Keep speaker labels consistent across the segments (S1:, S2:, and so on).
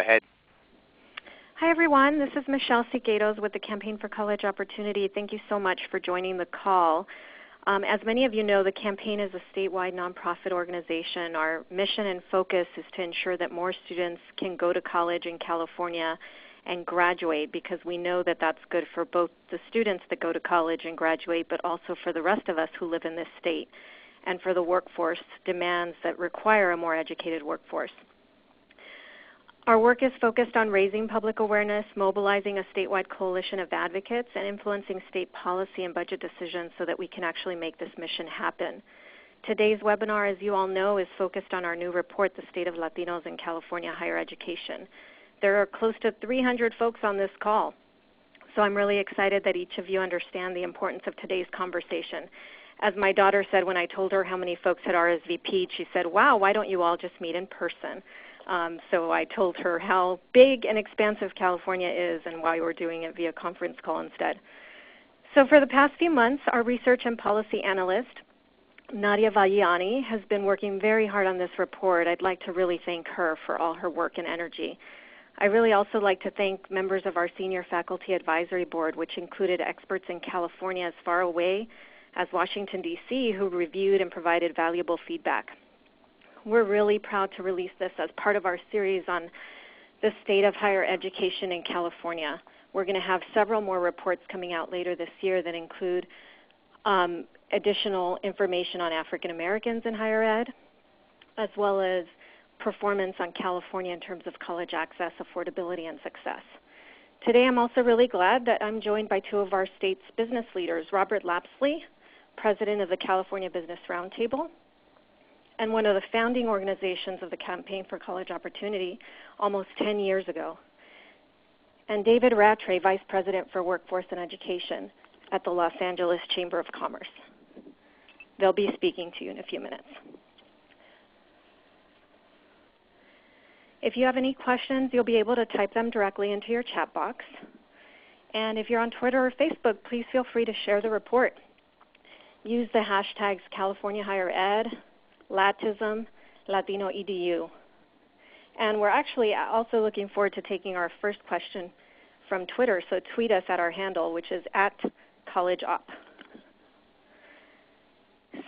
S1: ahead.
S2: Hi, everyone. This is Michelle Siqueiros with the Campaign for College Opportunity. Thank you so much for joining the call. As many of you know, the campaign is a statewide nonprofit organization. Our mission and focus is to ensure that more students can go to college in California and graduate, because we know that that's good for both the students that go to college and graduate, but also for the rest of us who live in this state, and for the workforce demands that require a more educated workforce. Our work is focused on raising public awareness, mobilizing a statewide coalition of advocates, and influencing state policy and budget decisions so that we can actually make this mission happen. Today's webinar, as you all know, is focused on our new report, The State of Latinos in California Higher Education. There are close to 300 folks on this call, so I'm really excited that each of you understand the importance of today's conversation. As my daughter said when I told her how many folks had RSVP'd, she said, "Wow, why don't you all just meet in person?" So I told her how big and expansive California is and why we're doing it via conference call instead. So for the past few months, our research and policy analyst, Nadia Valiani, has been working very hard on this report. I'd like to really thank her for all her work and energy. I really also like to thank members of our Senior Faculty Advisory Board, which included experts in California as far away as Washington, D.C., who reviewed and provided valuable feedback. We're really proud to release this as part of our series on the state of higher education in California. We're going to have several more reports coming out later this year that include additional information on African Americans in higher ed, as well as performance on California in terms of college access, affordability, and success. Today I'm also really glad that I'm joined by two of our state's business leaders, Robert Lapsley, president of the California Business Roundtable, and one of the founding organizations of the Campaign for College Opportunity almost 10 years ago, and David Rattray, Vice President for Workforce and Education at the Los Angeles Chamber of Commerce. They'll be speaking to you in a few minutes. If you have any questions, you'll be able to type them directly into your chat box. And if you're on Twitter or Facebook, please feel free to share the report. Use the hashtags California Higher Ed, Latism, Latino EDU. And we're actually also looking forward to taking our first question from Twitter, so tweet us at our handle, which is @CollegeOp.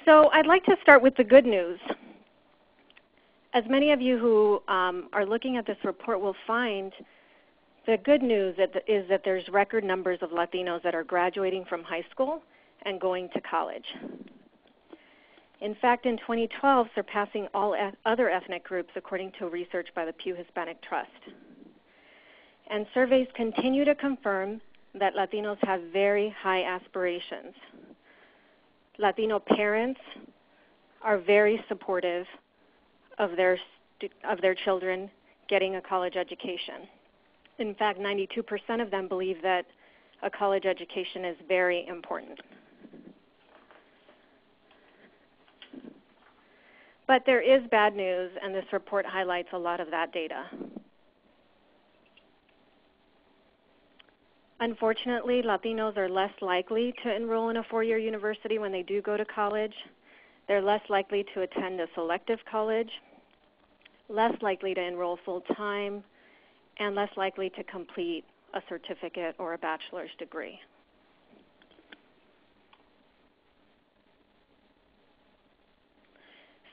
S2: So I'd like to start with the good news. As many of you who are looking at this report will find, the good news is that there's record numbers of Latinos that are graduating from high school and going to college. In fact, in 2012, surpassing all other ethnic groups according to research by the Pew Hispanic Trust. And surveys continue to confirm that Latinos have very high aspirations. Latino parents are very supportive of their children getting a college education. In fact, 92% of them believe that a college education is very important. But there is bad news, and this report highlights a lot of that data. Unfortunately, Latinos are less likely to enroll in a four-year university when they do go to college. They're less likely to attend a selective college, less likely to enroll full-time, and less likely to complete a certificate or a bachelor's degree.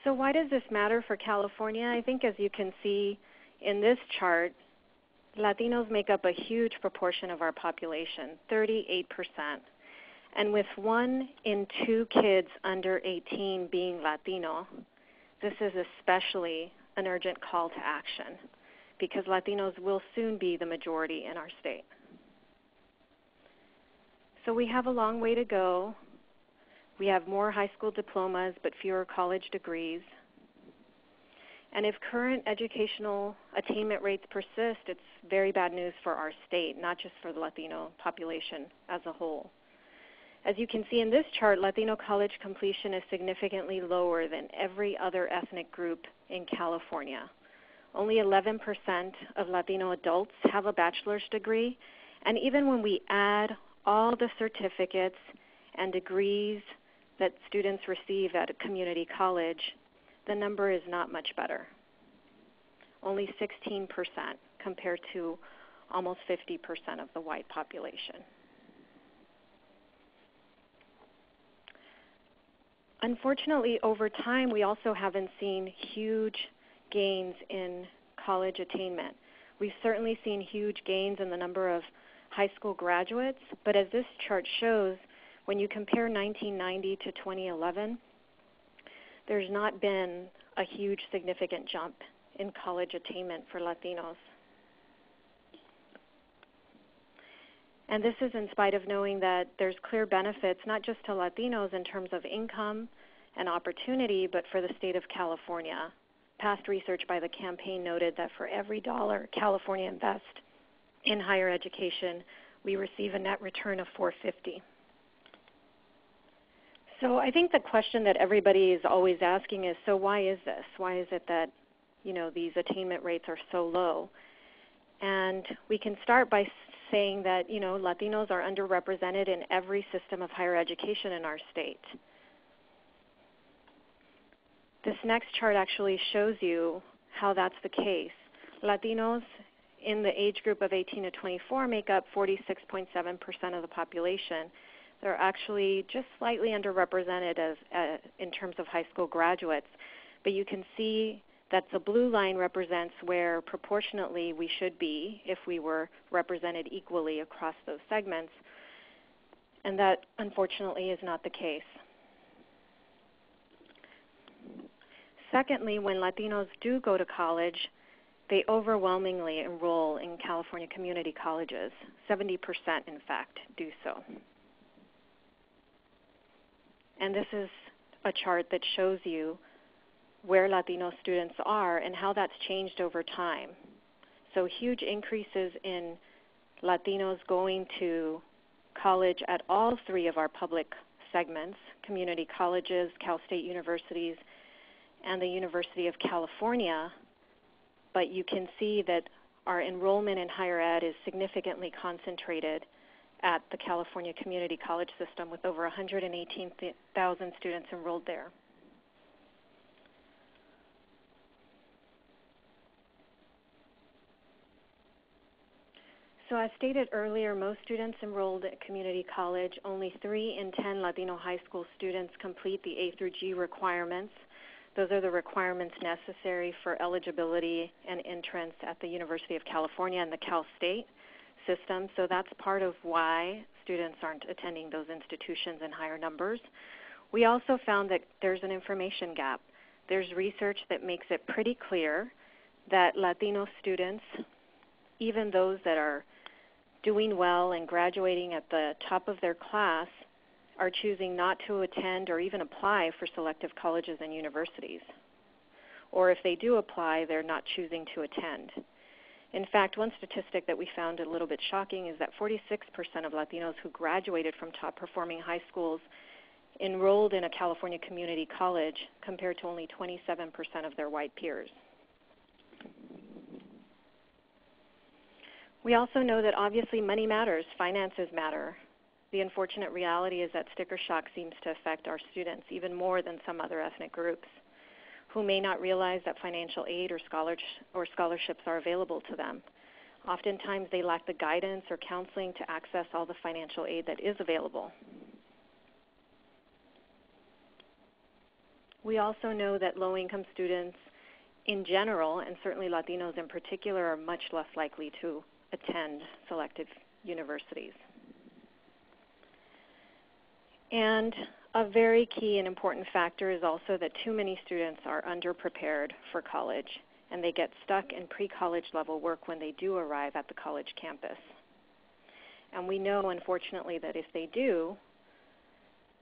S2: So why does this matter for California? I think, as you can see in this chart, Latinos make up a huge proportion of our population, 38%. And with 1 in 2 kids under 18 being Latino, this is especially an urgent call to action, because Latinos will soon be the majority in our state. So we have a long way to go. We have more high school diplomas but fewer college degrees. And if current educational attainment rates persist, it's very bad news for our state, not just for the Latino population as a whole. As you can see in this chart, Latino college completion is significantly lower than every other ethnic group in California. Only 11% of Latino adults have a bachelor's degree, and even when we add all the certificates and degrees that students receive at a community college, the number is not much better. Only 16% compared to almost 50% of the white population. Unfortunately, over time, we also haven't seen huge gains in college attainment. We've certainly seen huge gains in the number of high school graduates, but as this chart shows, when you compare 1990 to 2011, there's not been a huge significant jump in college attainment for Latinos. And this is in spite of knowing that there's clear benefits, not just to Latinos in terms of income and opportunity, but for the state of California. Past research by the campaign noted that for every dollar California invests in higher education, we receive a net return of $4.50. So I think the question that everybody is always asking is, so why is this? Why is it that, these attainment rates are so low? And we can start by saying that, Latinos are underrepresented in every system of higher education in our state. This next chart actually shows you how that's the case. Latinos in the age group of 18 to 24 make up 46.7% of the population. They're actually just slightly underrepresented in terms of high school graduates. But you can see that the blue line represents where proportionately we should be if we were represented equally across those segments. And that, unfortunately, is not the case. Secondly, when Latinos do go to college, they overwhelmingly enroll in California community colleges. 70%, in fact, do so. And this is a chart that shows you where Latino students are and how that's changed over time. So huge increases in Latinos going to college at all three of our public segments, community colleges, Cal State universities, and the University of California. But you can see that our enrollment in higher ed is significantly concentrated at the California Community College System with over 118,000 students enrolled there. So as stated earlier, most students enrolled at community college. Only 3 in 10 Latino high school students complete the A through G requirements. Those are the requirements necessary for eligibility and entrance at the University of California and the Cal State system. So that's part of why students aren't attending those institutions in higher numbers. We also found that there's an information gap. There's research that makes it pretty clear that Latino students, even those that are doing well and graduating at the top of their class, are choosing not to attend or even apply for selective colleges and universities. Or if they do apply, they're not choosing to attend. In fact, one statistic that we found a little bit shocking is that 46% of Latinos who graduated from top-performing high schools enrolled in a California community college compared to only 27% of their white peers. We also know that obviously money matters, finances matter. The unfortunate reality is that sticker shock seems to affect our students even more than some other ethnic groups, who may not realize that financial aid or scholarships are available to them. Oftentimes they lack the guidance or counseling to access all the financial aid that is available. We also know that low-income students in general, and certainly Latinos in particular, are much less likely to attend selective universities. And a very key and important factor is also that too many students are underprepared for college, and they get stuck in pre-college level work when they do arrive at the college campus. And we know, unfortunately, that if they do,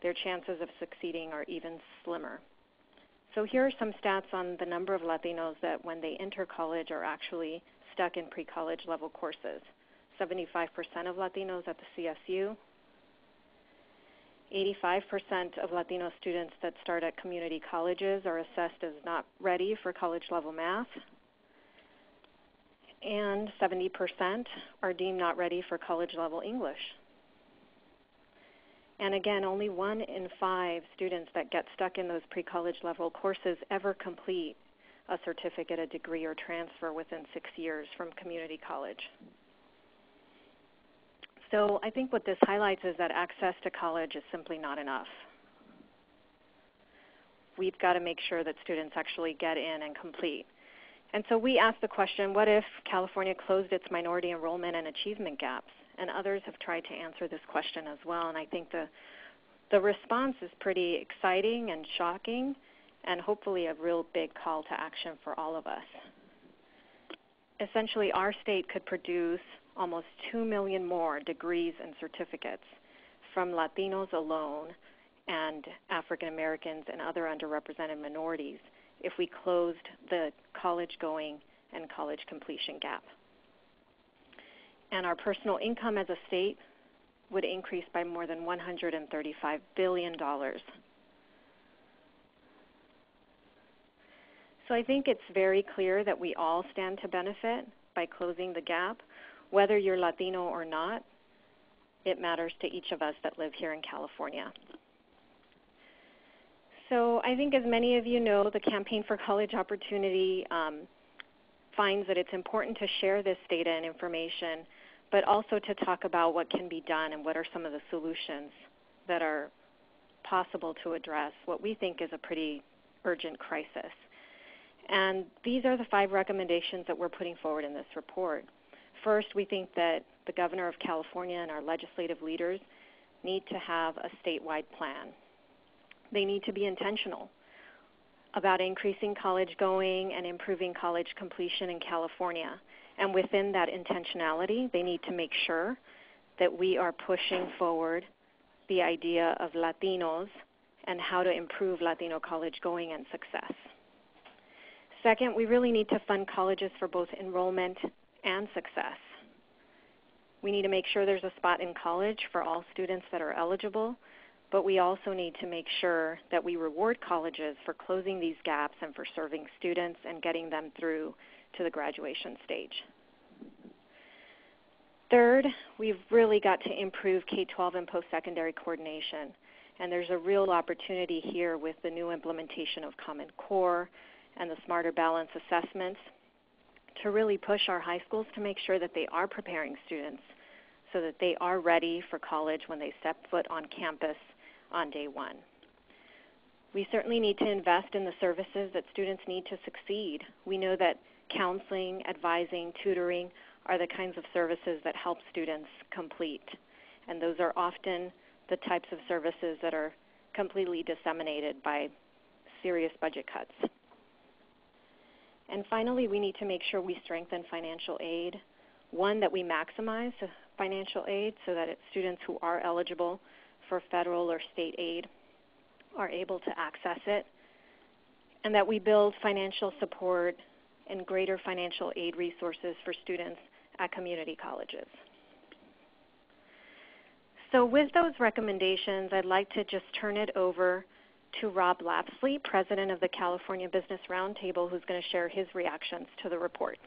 S2: their chances of succeeding are even slimmer. So here are some stats on the number of Latinos that when they enter college are actually stuck in pre-college level courses. 75% of Latinos at the CSU, 85% of Latino students that start at community colleges are assessed as not ready for college-level math, and 70% are deemed not ready for college-level English. And again, only 1 in 5 students that get stuck in those pre-college level courses ever complete a certificate, a degree, or transfer within 6 years from community college. So I think what this highlights is that access to college is simply not enough. We've got to make sure that students actually get in and complete. And so we asked the question, what if California closed its minority enrollment and achievement gaps? And others have tried to answer this question as well. And I think the response is pretty exciting and shocking, and hopefully a real big call to action for all of us. Essentially, our state could produce almost 2 million more degrees and certificates from Latinos alone and African Americans and other underrepresented minorities if we closed the college-going and college completion gap. And our personal income as a state would increase by more than $135 billion. So I think it's very clear that we all stand to benefit by closing the gap. Whether you're Latino or not, it matters to each of us that live here in California. So I think, as many of you know, the Campaign for College Opportunity finds that it's important to share this data and information, but also to talk about what can be done and what are some of the solutions that are possible to address what we think is a pretty urgent crisis. And these are the 5 recommendations that we're putting forward in this report. First, we think that the Governor of California and our legislative leaders need to have a statewide plan. They need to be intentional about increasing college going and improving college completion in California. And within that intentionality, they need to make sure that we are pushing forward the idea of Latinos and how to improve Latino college going and success. Second, we really need to fund colleges for both enrollment and success. We need to make sure there's a spot in college for all students that are eligible, but we also need to make sure that we reward colleges for closing these gaps and for serving students and getting them through to the graduation stage. Third, we've really got to improve K-12 and post-secondary coordination, and there's a real opportunity here with the new implementation of Common Core and the Smarter Balance assessments to really push our high schools to make sure that they are preparing students so that they are ready for college when they step foot on campus on day one. We certainly need to invest in the services that students need to succeed. We know that counseling, advising, tutoring are the kinds of services that help students complete, and those are often the types of services that are completely disseminated by serious budget cuts. And finally, we need to make sure we strengthen financial aid. One, that we maximize financial aid so that students who are eligible for federal or state aid are able to access it, and that we build financial support and greater financial aid resources for students at community colleges. So with those recommendations, I'd like to just turn it over to Rob Lapsley, President of the California Business Roundtable, who's going to share his reactions to the report.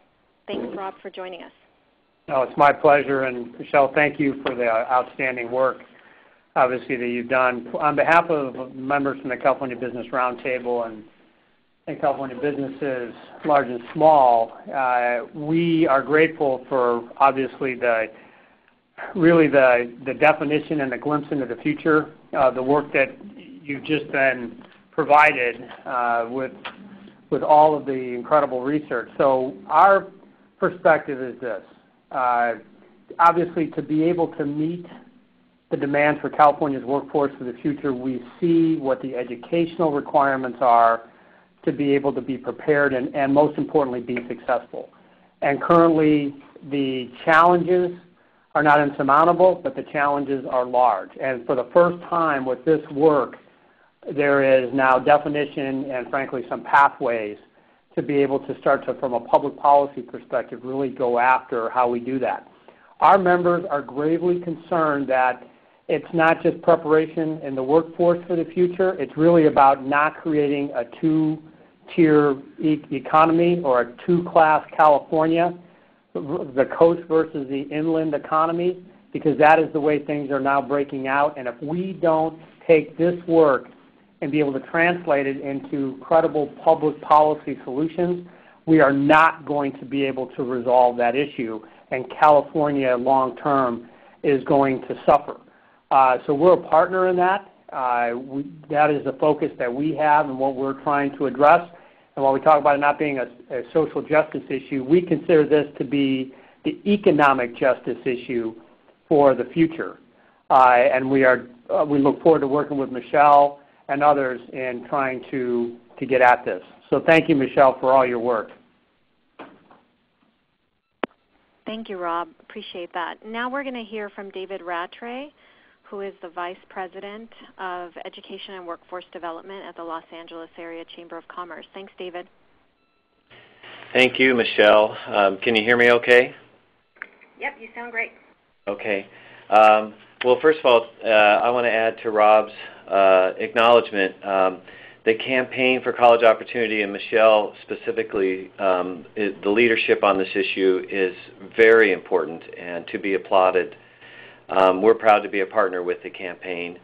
S2: Thanks, Rob, for joining us.
S1: No, it's my pleasure, and Michelle, thank you for the outstanding work, obviously, that you've done. On behalf of members from the California Business Roundtable and California businesses, large and small, we are grateful for, obviously, the definition and the glimpse into the future, the work that you've just been provided with all of the incredible research. So our perspective is this. Obviously, to be able to meet the demands for California's workforce for the future, we see what the educational requirements are to be able to be prepared and most importantly, be successful. And currently, the challenges are not insurmountable, but the challenges are large. And for the first time with this work, there is now definition and, frankly, some pathways to be able to start to, from a public policy perspective, really go after how we do that. Our members are gravely concerned that it's not just preparation in the workforce for the future. It's really about not creating a two-tier economy or a two-class California, the coast versus the inland economy, because that is the way things are now breaking out. And if we don't take this work and be able to translate it into credible public policy solutions, we are not going to be able to resolve that issue, and California long-term is going to suffer. So we're a partner in that. That is the focus that we have and what we're trying to address. And while we talk about it not being a social justice issue, we consider this to be the economic justice issue for the future. And we look forward to working with Michelle and others in trying to get at this. So thank you, Michelle, for all your work.
S2: Thank you, Rob. Appreciate that. Now we're going to hear from David Rattray, who is the Vice President of Education and Workforce Development at the Los Angeles Area Chamber of Commerce. Thanks, David.
S3: Thank you, Michelle. Can you hear me okay?
S2: Yep, you sound great.
S3: Okay. Well, first of all, I want to add to Rob's acknowledgement. The Campaign for College Opportunity, and Michelle specifically, the leadership on this issue is very important and to be applauded. We're proud to be a partner with the campaign,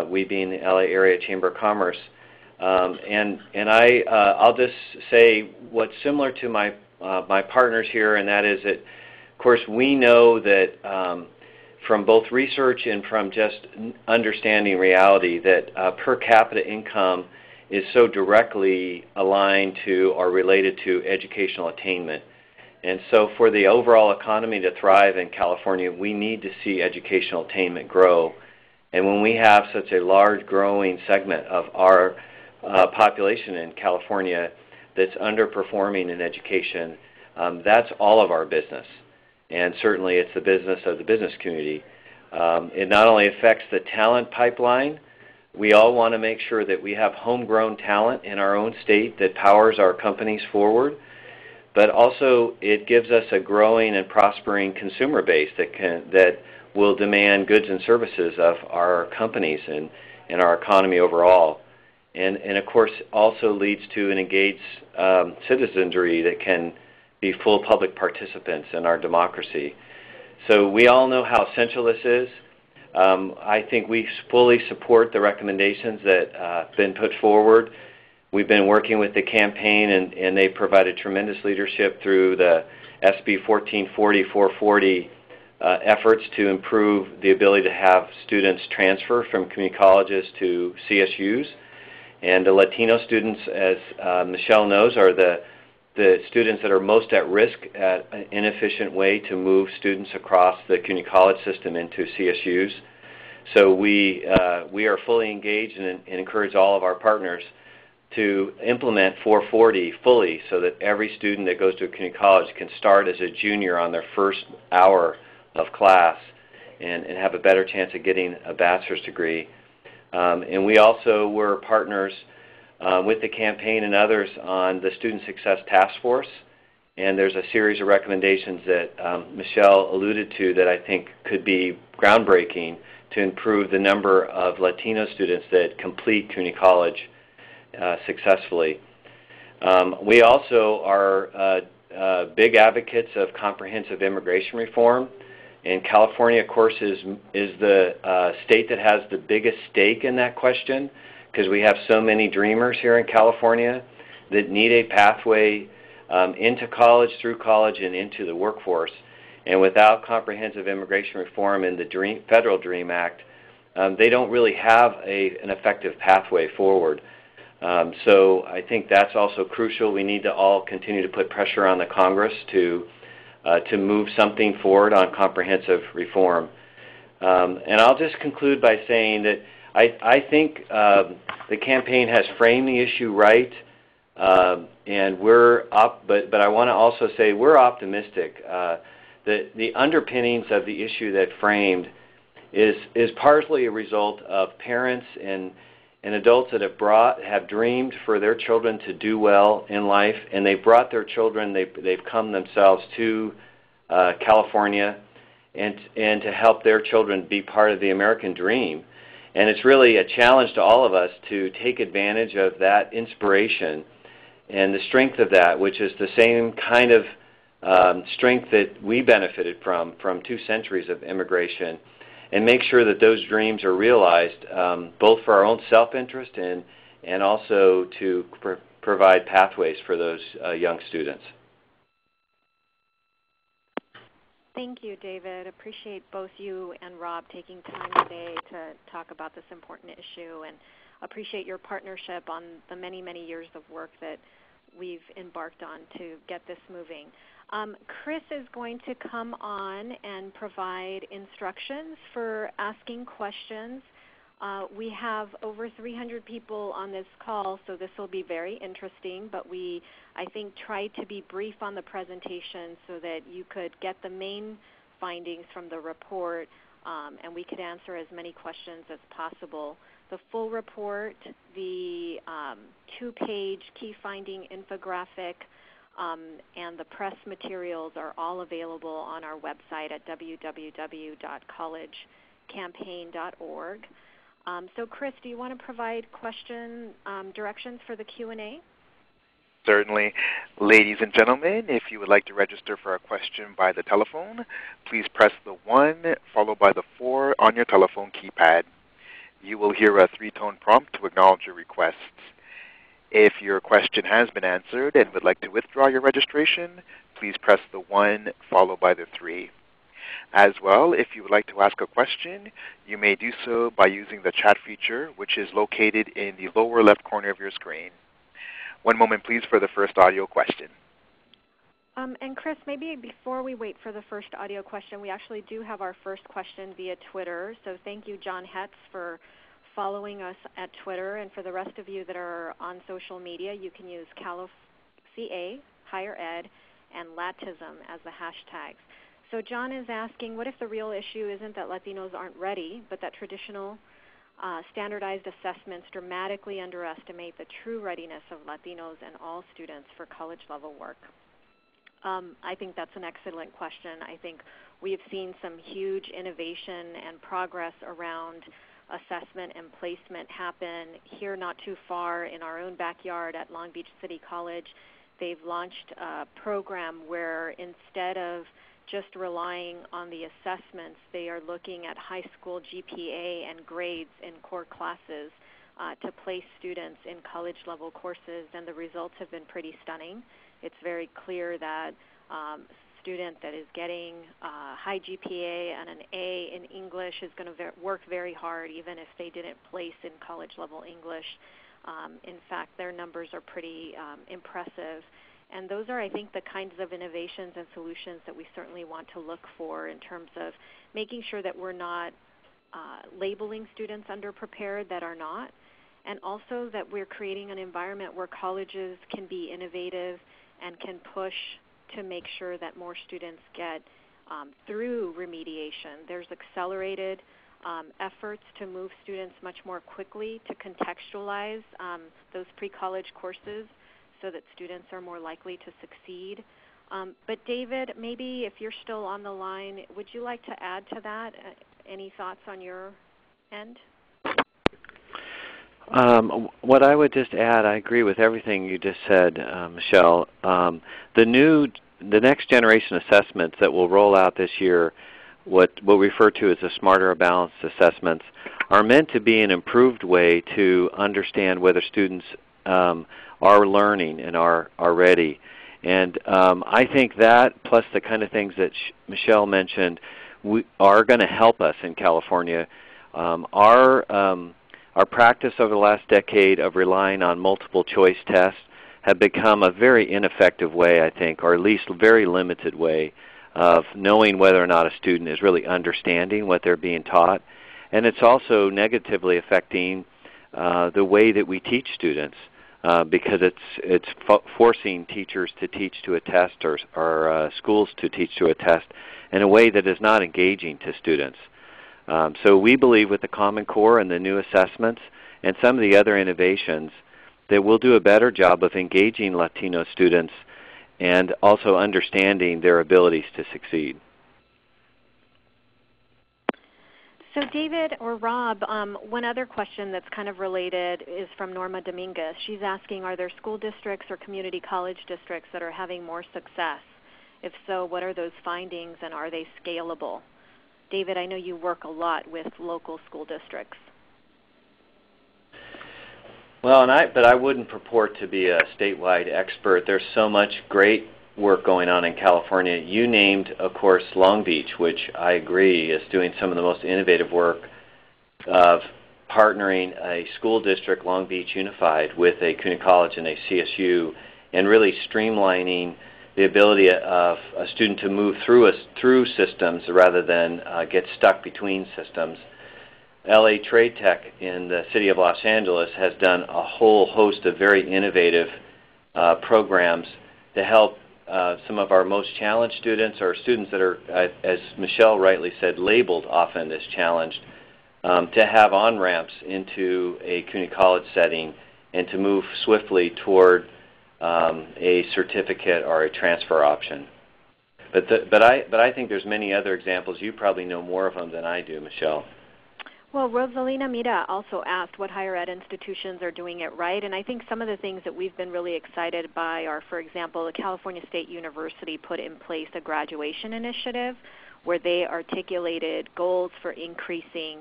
S3: we being the LA Area Chamber of Commerce. I'll just say what's similar to my partners here, and that is that, of course, we know that from both research and from just understanding reality that per capita income is so directly aligned to or related to educational attainment. And so for the overall economy to thrive in California, we need to see educational attainment grow. And when we have such a large growing segment of our population in California that's underperforming in education, that's all of our business. And certainly it's the business of the business community. It not only affects the talent pipeline, we all want to make sure that we have homegrown talent in our own state that powers our companies forward, but also it gives us a growing and prospering consumer base that will demand goods and services of our companies and our economy overall. And of course also leads to an engaged citizenry that can be full public participants in our democracy. So we all know how essential this is. I think we fully support the recommendations that have been put forward. We've been working with the campaign, and they provided tremendous leadership through the SB 1440-440 efforts to improve the ability to have students transfer from community colleges to CSUs. And the Latino students, as Michelle knows, are the students that are most at risk at an inefficient way to move students across the community college system into CSUs. So we are fully engaged and encourage all of our partners to implement 440 fully so that every student that goes to a community college can start as a junior on their first hour of class and have a better chance of getting a bachelor's degree. And we also were partners with the campaign and others on the Student Success Task Force, and there's a series of recommendations that Michelle alluded to that I think could be groundbreaking to improve the number of Latino students that complete community college successfully. We also are big advocates of comprehensive immigration reform, and California, of course, is the state that has the biggest stake in that question, because we have so many dreamers here in California that need a pathway into college, through college, and into the workforce. And without comprehensive immigration reform in the Federal DREAM Act, they don't really have an effective pathway forward. So I think that's also crucial. We need to all continue to put pressure on the Congress to move something forward on comprehensive reform. And I'll just conclude by saying that I think the campaign has framed the issue right, and but I want to also say we're optimistic. The underpinnings of the issue that framed is partly a result of parents and adults that have dreamed for their children to do well in life, and they've brought their children, they've come themselves to California and to help their children be part of the American dream. And it's really a challenge to all of us to take advantage of that inspiration and the strength of that, which is the same kind of strength that we benefited from 2 centuries of immigration, and make sure that those dreams are realized, both for our own self-interest and also to provide pathways for those young students.
S2: Thank you, David. Appreciate both you and Rob taking time today to talk about this important issue, and appreciate your partnership on the many, many years of work that we've embarked on to get this moving. Chris is going to come on and provide instructions for asking questions. We have over 300 people on this call, so this will be very interesting, but we, I think, tried to be brief on the presentation so that you could get the main findings from the report, and we could answer as many questions as possible. The full report, the 2-page key finding infographic, and the press materials are all available on our website at www.collegecampaign.org. So Chris, do you want to provide directions for the Q&A?
S4: Certainly. Ladies and gentlemen, if you would like to register for a question by the telephone, please press the 1 followed by the 4 on your telephone keypad. You will hear a 3-tone prompt to acknowledge your request. If your question has been answered and would like to withdraw your registration, please press the 1 followed by the 3. As well, if you would like to ask a question, you may do so by using the chat feature, which is located in the lower left corner of your screen. One moment, please, for the first audio question.
S2: And Chris, maybe before we wait for the first audio question, we actually do have our first question via Twitter. So thank you, John Hetz, for following us at Twitter. And for the rest of you that are on social media, you can use CA, Higher Ed, and Latism as the hashtags. So John is asking, what if the real issue isn't that Latinos aren't ready, but that traditional standardized assessments dramatically underestimate the true readiness of Latinos and all students for college-level work? I think that's an excellent question. I think we have seen some huge innovation and progress around assessment and placement happen here not too far in our own backyard at Long Beach City College. They've launched a program where instead of just relying on the assessments, they are looking at high school GPA and grades in core classes to place students in college-level courses, and the results have been pretty stunning. It's very clear that a student that is getting high GPA and an A in English is going to work very hard even if they didn't place in college-level English. In fact, their numbers are pretty impressive. And those are, I think, the kinds of innovations and solutions that we certainly want to look for in terms of making sure that we're not labeling students underprepared that are not, and also that we're creating an environment where colleges can be innovative and can push to make sure that more students get through remediation. There's accelerated efforts to move students much more quickly to contextualize those pre-college courses so that students are more likely to succeed. But David, maybe if you're still on the line, would you like to add to that? Any thoughts on your end?
S3: What I would just add, I agree with everything you just said, Michelle. The next generation assessments that will roll out this year, what we refer to as the smarter balanced assessments, are meant to be an improved way to understand whether students are learning and are ready. And I think that, plus the kind of things that Michelle mentioned, are going to help us in California. Our practice over the last decade of relying on multiple choice tests have become a very ineffective way, I think, or at least a very limited way of knowing whether or not a student is really understanding what they're being taught. And it's also negatively affecting the way that we teach students. Because it's forcing teachers to teach to a test or schools to teach to a test in a way that is not engaging to students. So we believe with the Common Core and the new assessments and some of the other innovations that we'll do a better job of engaging Latino students and also understanding their abilities to succeed.
S2: So David or Rob, one other question that's kind of related is from Norma Dominguez. She's asking, are there school districts or community college districts that are having more success? If so, what are those findings and are they scalable? David, I know you work a lot with local school districts.
S3: Well, but I wouldn't purport to be a statewide expert. There's so much great work going on in California. You named, of course, Long Beach, which I agree is doing some of the most innovative work of partnering a school district, Long Beach Unified, with a community college and a CSU, and really streamlining the ability of a student to move through systems rather than get stuck between systems. LA Trade Tech in the city of Los Angeles has done a whole host of very innovative programs to help some of our most challenged students, or students that are, as Michelle rightly said, labeled often as challenged, to have on-ramps into a community college setting and to move swiftly toward a certificate or a transfer option. But I think there's many other examples. You probably know more of them than I do, Michelle.
S2: Well, Rosalina Mira also asked what higher ed institutions are doing it right, and I think some of the things that we've been really excited by are, for example, the California State University put in place a graduation initiative where they articulated goals for increasing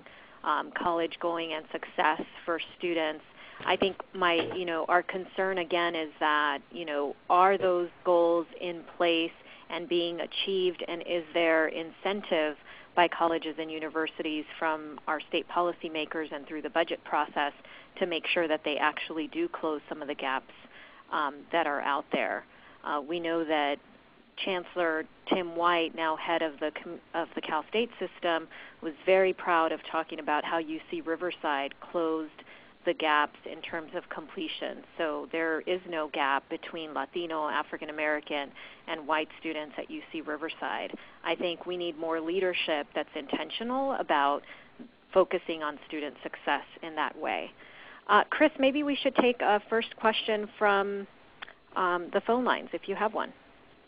S2: college going and success for students. I think our concern again is that, are those goals in place and being achieved, and is there incentive by colleges and universities from our state policymakers and through the budget process to make sure that they actually do close some of the gaps that are out there. We know that Chancellor Tim White, now head of the Cal State system, was very proud of talking about how UC Riverside closed the gaps in terms of completion. So there is no gap between Latino, African American, and white students at UC Riverside. I think we need more leadership that's intentional about focusing on student success in that way. Chris, maybe we should take a first question from the phone lines, if you have one.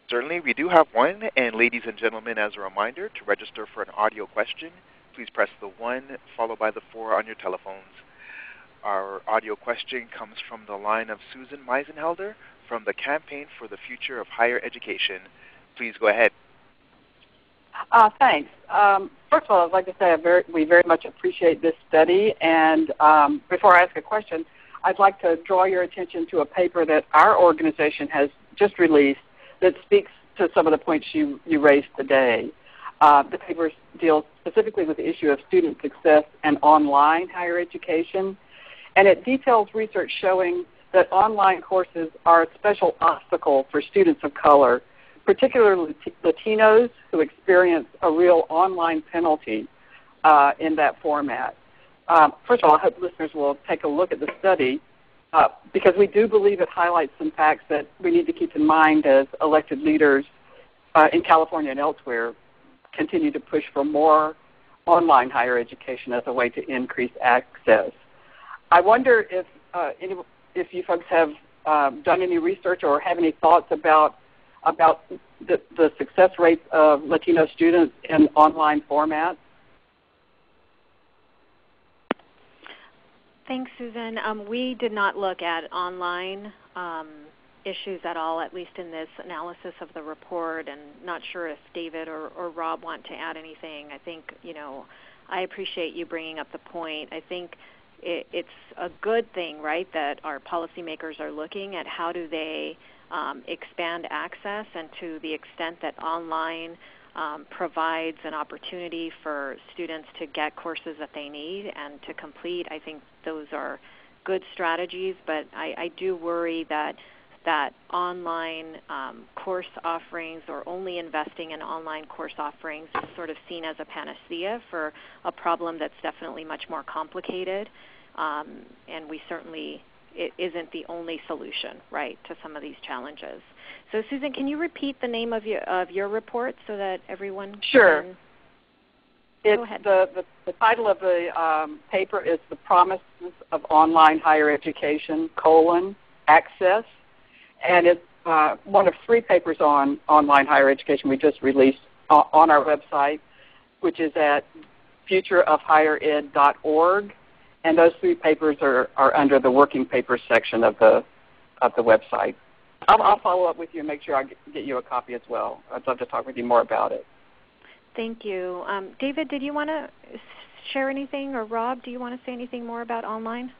S4: Certainly, we do have one. And ladies and gentlemen, as a reminder, to register for an audio question, please press the 1 followed by the 4 on your telephones. Our audio question comes from the line of Susan Meisenhelder from the Campaign for the Future of Higher Education. Please go ahead.
S5: Thanks. First of all, I'd like to say we very much appreciate this study. And before I ask a question, I'd like to draw your attention to a paper that our organization has just released that speaks to some of the points you raised today. The paper deals specifically with the issue of student success and online higher education. And it details research showing that online courses are a special obstacle for students of color, particularly Latinos who experience a real online penalty in that format. First of all, I hope listeners will take a look at the study because we do believe it highlights some facts that we need to keep in mind as elected leaders in California and elsewhere continue to push for more online higher education as a way to increase access. I wonder if you folks have done any research or have any thoughts about the success rates of Latino students in online formats.
S2: Thanks, Susan. We did not look at online issues at all, at least in this analysis of the report, and not sure if David or Rob want to add anything. I think, I appreciate you bringing up the point. I think it's a good thing, right, that our policymakers are looking at how do they expand access, and to the extent that online provides an opportunity for students to get courses that they need and to complete. I think those are good strategies, but I do worry that online course offerings, or only investing in online course offerings, is sort of seen as a panacea for a problem that's definitely much more complicated, and we certainly, it isn't the only solution, right, to some of these challenges. So, Susan, can you repeat the name of your report so that everyone
S5: Sure.
S2: can...
S5: Go ahead. The title of the paper is The Promises of Online Higher Education, Access. And it's one of 3 papers on online higher education we just released on our website, which is at futureofhighered.org. And those 3 papers are under the working papers section of the website. I'll follow up with you and make sure I get you a copy as well. I'd love to talk with you more about it.
S2: Thank you. David, did you want to share anything, or Rob, do you want to say anything more about online?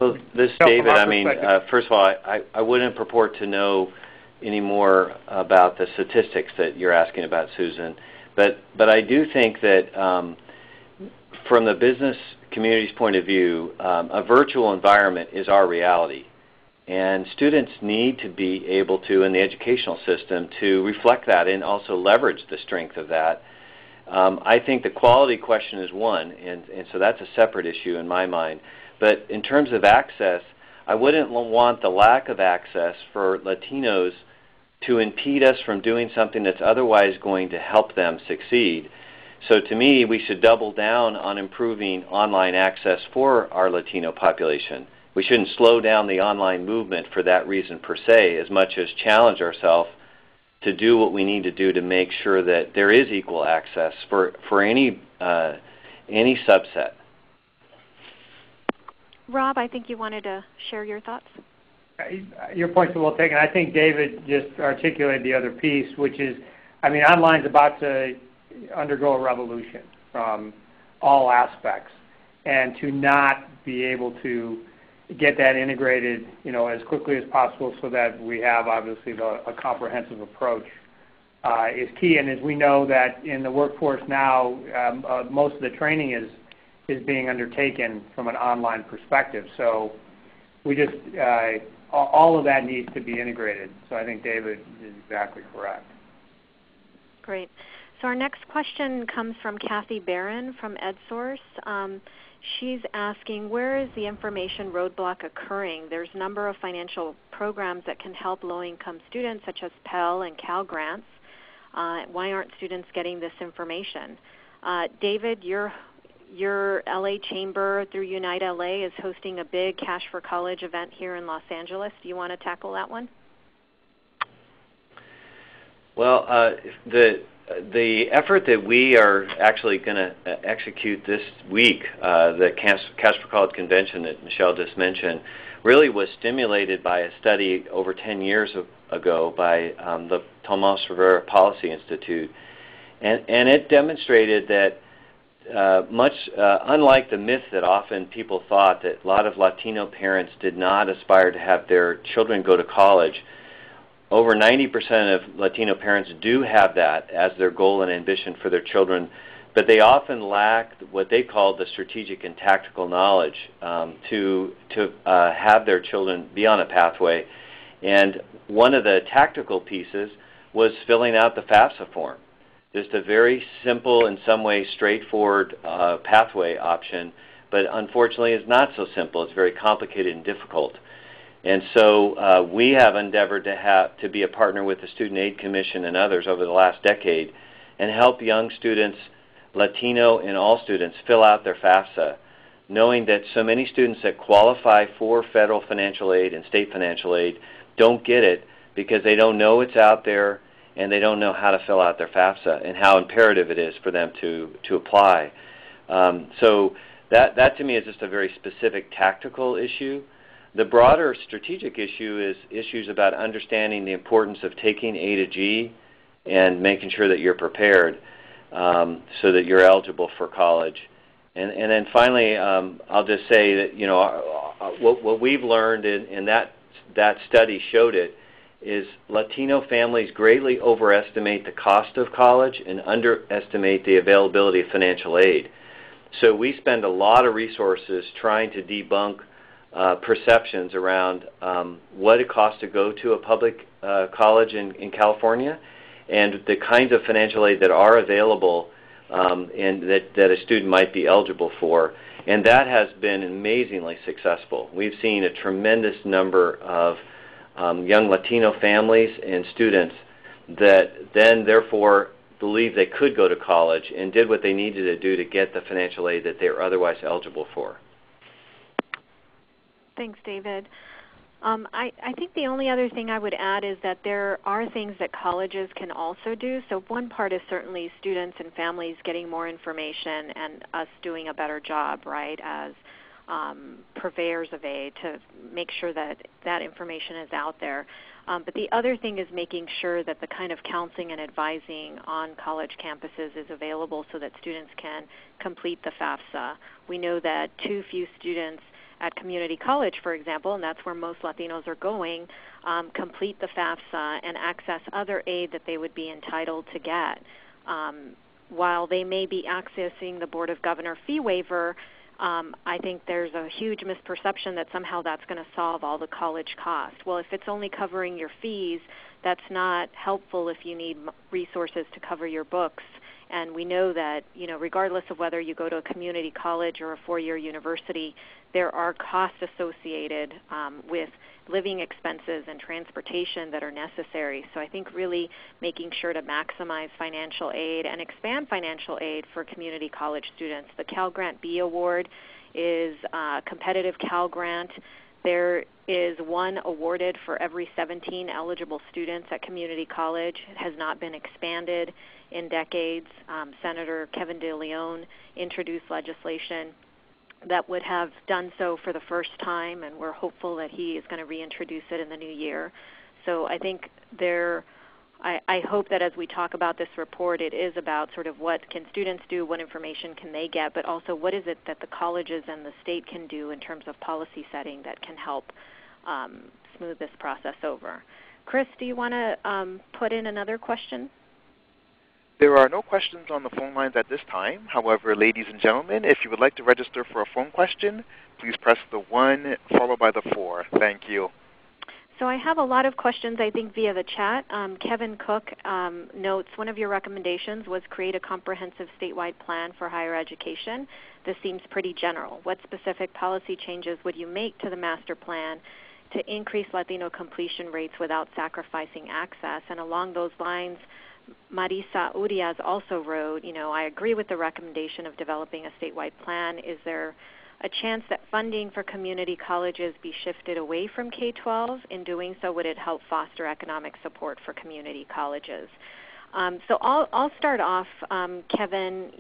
S3: Well, this is David. I mean, first of all, I wouldn't purport to know any more about the statistics that you're asking about, Susan. But I do think that from the business community's point of view, a virtual environment is our reality. And students need to be able to, in the educational system, to reflect that and also leverage the strength of that. I think the quality question is one, and so that's a separate issue in my mind. But in terms of access, I wouldn't want the lack of access for Latinos to impede us from doing something that's otherwise going to help them succeed. So to me, we should double down on improving online access for our Latino population. We shouldn't slow down the online movement for that reason per se, as much as challenge ourselves to do what we need to do to make sure that there is equal access for any subset.
S2: Rob, I think you wanted to share your thoughts.
S1: Your points are well taken. I think David just articulated the other piece, which is, I mean, online's about to undergo a revolution from all aspects, and to not be able to get that integrated, as quickly as possible so that we have obviously a comprehensive approach is key. And as we know that in the workforce now, most of the training is being undertaken from an online perspective. So we just all of that needs to be integrated. So I think David is exactly correct.
S2: Great. So our next question comes from Kathy Barron from EdSource. She's asking, where is the information roadblock occurring? There's a number of financial programs that can help low-income students, such as Pell and Cal grants. Why aren't students getting this information? David, your LA Chamber through Unite LA is hosting a big Cash for College event here in Los Angeles. Do you want to tackle that one?
S3: Well, the effort that we are actually going to execute this week, the Cash for College convention that Michelle just mentioned, really was stimulated by a study over 10 years ago by the Tomas Rivera Policy Institute. And it demonstrated that unlike the myth that often people thought that a lot of Latino parents did not aspire to have their children go to college, over 90% of Latino parents do have that as their goal and ambition for their children, but they often lack what they call the strategic and tactical knowledge to have their children be on a pathway. And one of the tactical pieces was filling out the FAFSA form. Just a very simple, in some ways straightforward pathway option, but unfortunately is not so simple. It's very complicated and difficult. And so we have endeavored to be a partner with the Student Aid Commission and others over the last decade and help young students, Latino and all students, fill out their FAFSA, knowing that so many students that qualify for federal financial aid and state financial aid don't get it because they don't know it's out there and they don't know how to fill out their FAFSA and how imperative it is for them to apply. So that to me is just a very specific tactical issue. The broader strategic issue is issues about understanding the importance of taking A to G and making sure that you're prepared so that you're eligible for college. And then finally, I'll just say that what we've learned in that study showed it is Latino families greatly overestimate the cost of college and underestimate the availability of financial aid. So we spend a lot of resources trying to debunk perceptions around what it costs to go to a public college in California and the kinds of financial aid that are available and that a student might be eligible for. And that has been amazingly successful. We've seen a tremendous number of young Latino families and students that then therefore believed they could go to college and did what they needed to do to get the financial aid that they were otherwise eligible for.
S2: Thanks, David. I think the only other thing I would add is that there are things that colleges can also do. So one part is certainly students and families getting more information and us doing a better job, right, as purveyors of aid to make sure that that information is out there. But the other thing is making sure that the kind of counseling and advising on college campuses is available so that students can complete the FAFSA. We know that too few students at community college, for example, and that's where most Latinos are going, complete the FAFSA and access other aid that they would be entitled to get. While they may be accessing the Board of Governor fee waiver, I think there's a huge misperception that somehow that's going to solve all the college costs. Well, if it's only covering your fees, that's not helpful if you need resources to cover your books. And we know that, regardless of whether you go to a community college or a four-year university, there are costs associated with living expenses and transportation that are necessary. So I think really making sure to maximize financial aid and expand financial aid for community college students. The Cal Grant B Award is a competitive Cal Grant. There is one awarded for every 17 eligible students at community college. It has not been expanded in decades. Senator Kevin De Leon introduced legislation that would have done so for the first time, and we're hopeful that he is going to reintroduce it in the new year. So I think I hope that as we talk about this report, it is about sort of what can students do, what information can they get, but also what is it that the colleges and the state can do in terms of policy setting that can help smooth this process over. Chris, do you want to put in another question?
S4: There are no questions on the phone lines at this time. However, ladies and gentlemen, if you would like to register for a phone question, please press the 1 followed by the 4. Thank you.
S2: So I have a lot of questions, I think, via the chat. Kevin Cook notes one of your recommendations was create a comprehensive statewide plan for higher education. This seems pretty general. What specific policy changes would you make to the master plan to increase Latino completion rates without sacrificing access? And along those lines, Marisa Urias also wrote, I agree with the recommendation of developing a statewide plan. Is there a chance that funding for community colleges be shifted away from K-12? In doing so, would it help foster economic support for community colleges? So I'll start off, Kevin.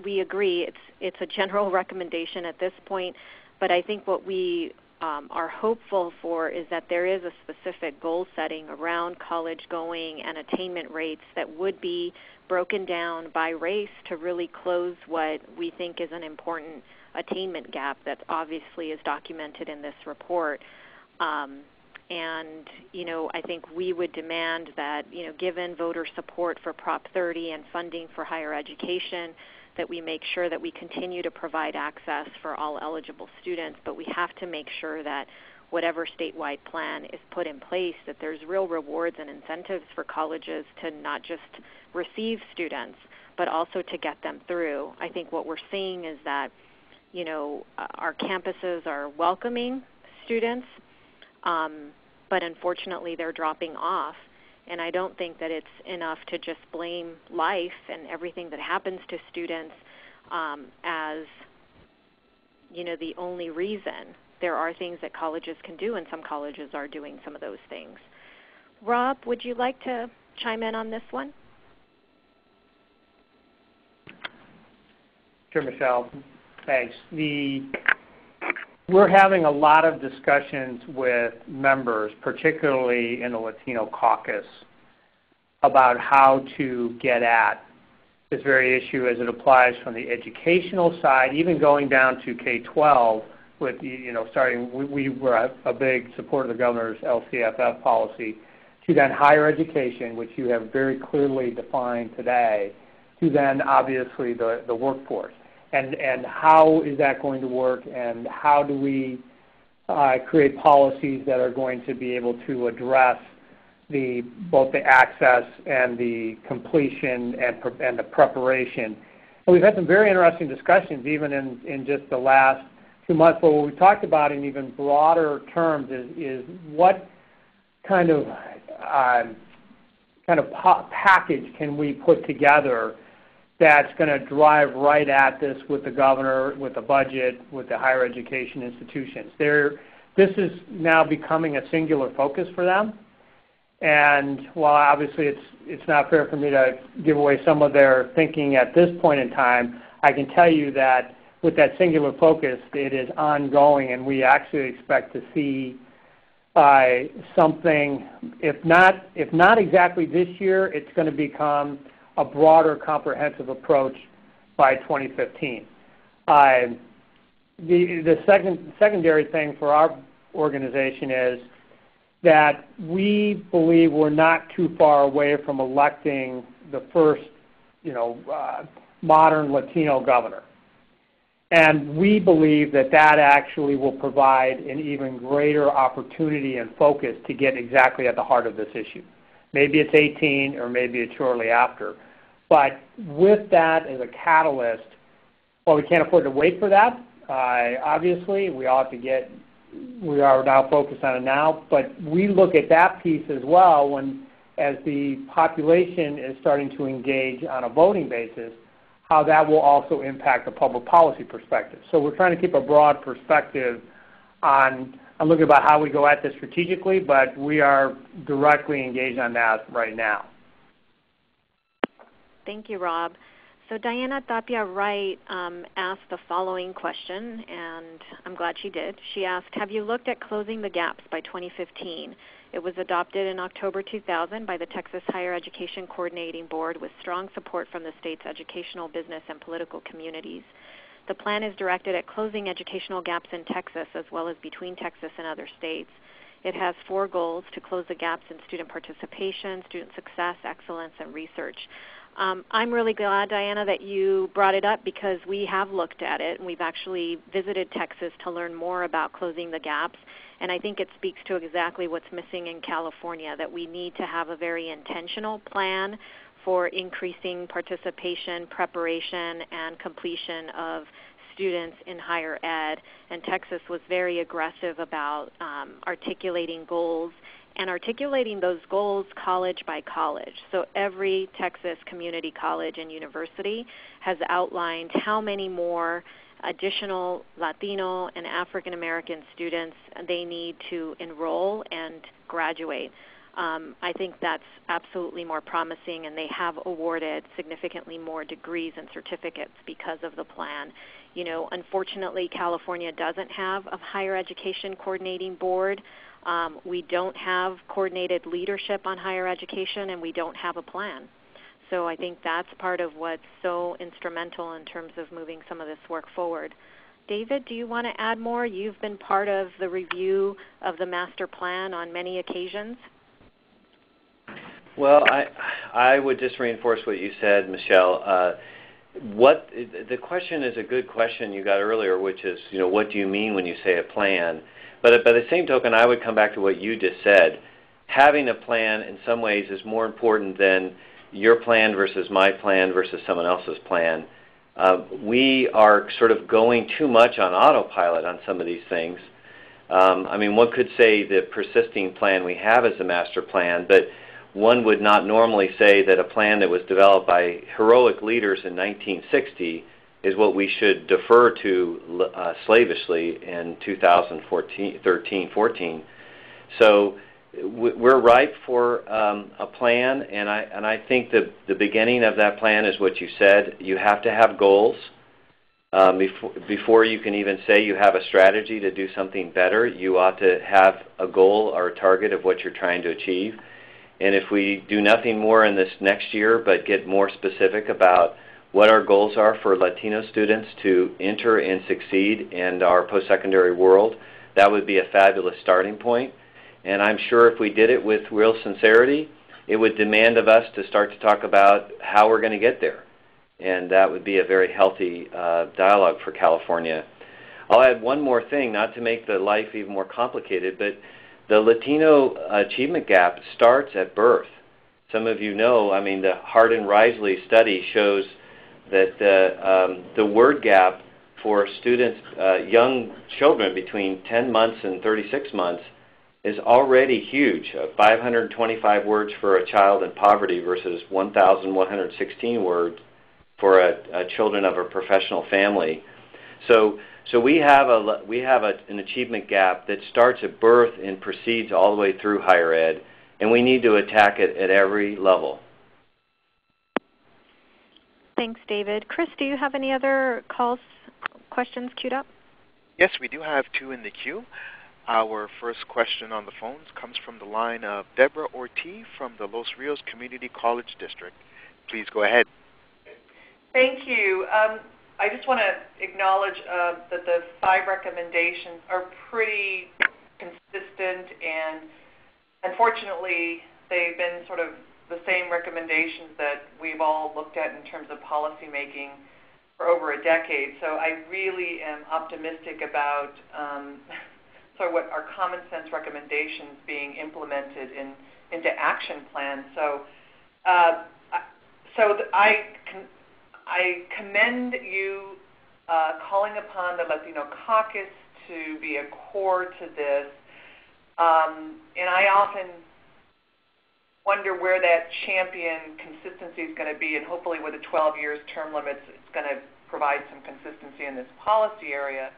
S2: We agree it's a general recommendation at this point, but I think what we are hopeful for is that there is a specific goal setting around college going and attainment rates that would be broken down by race to really close what we think is an important attainment gap that obviously is documented in this report. I think we would demand that, given voter support for Prop 30 and funding for higher education, that we make sure that we continue to provide access for all eligible students, but we have to make sure that whatever statewide plan is put in place, that there's real rewards and incentives for colleges to not just receive students, but also to get them through. I think what we're seeing is that, our campuses are welcoming students, but unfortunately they're dropping off. And I don't think that it's enough to just blame life and everything that happens to students as, the only reason. There are things that colleges can do, and some colleges are doing some of those things. Rob, would you like to chime in on this one?
S1: Sure, Michelle. Thanks. We're having a lot of discussions with members, particularly in the Latino caucus, about how to get at this very issue as it applies from the educational side, even going down to K-12 with, starting, we were a big supporter of the governor's LCFF policy, to then higher education, which you have very clearly defined today, to then obviously the workforce. And how is that going to work, and how do we create policies that are going to be able to address both the access and the completion and the preparation? And we've had some very interesting discussions even in just the last 2 months, but what we talked about in even broader terms is what kind of package can we put together that's going to drive right at this with the governor, with the budget, with the higher education institutions. This is now becoming a singular focus for them. And while obviously it's not fair for me to give away some of their thinking at this point in time, I can tell you that with that singular focus, it is ongoing, and we actually expect to see something, if not exactly this year, it's going to become a broader, comprehensive approach by 2015. The secondary thing for our organization is that we believe we're not too far away from electing the first, modern Latino governor. And we believe that actually will provide an even greater opportunity and focus to get exactly at the heart of this issue. Maybe it's 18 or maybe it's shortly after. But with that as a catalyst, well, we can't afford to wait for that. Obviously, we are now focused on it now, but we look at that piece as well as the population is starting to engage on a voting basis, how that will also impact the public policy perspective. So we're trying to keep a broad perspective on looking about how we go at this strategically, but we are directly engaged on that right now.
S2: Thank you, Rob. So Diana Tapia Wright asked the following question, and I'm glad she did. She asked, have you looked at closing the gaps by 2015? It was adopted in October 2000 by the Texas Higher Education Coordinating Board with strong support from the state's educational, business, and political communities. The plan is directed at closing educational gaps in Texas as well as between Texas and other states. It has 4 goals to close the gaps in student participation, student success, excellence, and research. I'm really glad, Diana, that you brought it up because we have looked at it, and we've actually visited Texas to learn more about closing the gaps. And I think it speaks to exactly what's missing in California, that we need to have a very intentional plan for increasing participation, preparation, and completion of students in higher ed. And Texas was very aggressive about articulating goals and articulating those goals college by college. So every Texas community college and university has outlined how many more additional Latino and African American students they need to enroll and graduate. I think that's absolutely more promising, and they have awarded significantly more degrees and certificates because of the plan. Unfortunately, California doesn't have a higher education coordinating board. We don't have coordinated leadership on higher education, and we don't have a plan. So I think that's part of what's so instrumental in terms of moving some of this work forward. David, do you want to add more? You've been part of the review of the master plan on many occasions.
S3: Well, I would just reinforce what you said, Michelle. The question is a good question you got earlier, which is, what do you mean when you say a plan? But by the same token, I would come back to what you just said. Having a plan in some ways is more important than your plan versus my plan versus someone else's plan. We are sort of going too much on autopilot on some of these things. One could say the persisting plan we have is a master plan, but one would not normally say that a plan that was developed by heroic leaders in 1960 is what we should defer to slavishly in 2013-14. So we're ripe for a plan, and I think the beginning of that plan is what you said. You have to have goals. Before you can even say you have a strategy to do something better, you ought to have a goal or a target of what you're trying to achieve. And if we do nothing more in this next year but get more specific about what our goals are for Latino students to enter and succeed in our post-secondary world, that would be a fabulous starting point. And I'm sure if we did it with real sincerity, it would demand of us to start to talk about how we're going to get there. And that would be a very healthy dialogue for California. I'll add one more thing, not to make the life even more complicated, but the Latino achievement gap starts at birth. Some of you know, the Hart and Risley study shows that the word gap for students, young children between 10 months and 36 months is already huge. 525 words for a child in poverty versus 1,116 words for children of a professional family. So we have an achievement gap that starts at birth and proceeds all the way through higher ed, and we need to attack it at every level.
S2: Thanks, David. Chris, do you have any other questions queued up?
S4: Yes, we do have 2 in the queue. Our first question on the phones comes from the line of Deborah Ortiz from the Los Rios Community College District. Please go ahead.
S6: Thank you. I just want to acknowledge that the 5 recommendations are pretty consistent, and unfortunately they've been sort of the same recommendations that we've all looked at in terms of policy making for over a decade. So I really am optimistic about sort of what our common sense recommendations being implemented into action plans. So I commend you calling upon the Latino caucus to be a core to this. And I often wonder where that champion consistency is going to be, and hopefully with the 12 years term limits, it's going to provide some consistency in this policy area.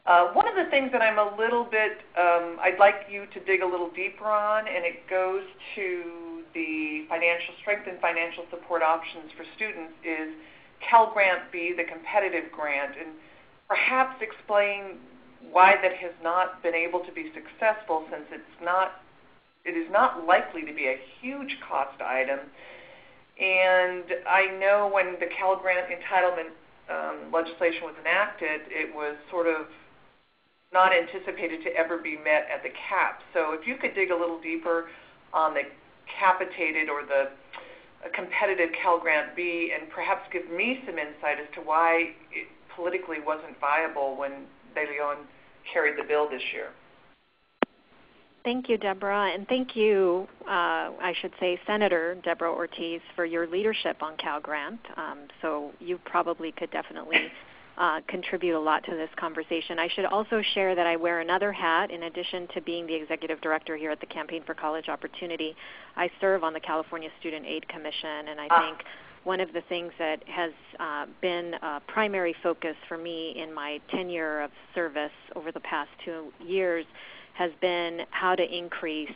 S6: One of the things that I'm a little bit, I'd like you to dig a little deeper on, and it goes to the financial strength and financial support options for students, is Cal Grant B, the competitive grant, and perhaps explain why that has not been able to be successful, since it is not likely to be a huge cost item. And I know when the Cal Grant entitlement legislation was enacted, it was sort of not anticipated to ever be met at the cap. So if you could dig a little deeper on the capitated or the competitive Cal Grant B, and perhaps give me some insight as to why it politically wasn't viable when De Leon carried the bill this year.
S2: Thank you, Deborah, and thank you, I should say, Senator Deborah Ortiz, for your leadership on Cal Grant. So you probably could definitely contribute a lot to this conversation. I should also share that I wear another hat. In addition to being the executive director here at the Campaign for College Opportunity, I serve on the California Student Aid Commission, and I think one of the things that has been a primary focus for me in my tenure of service over the past 2 years has been how to increase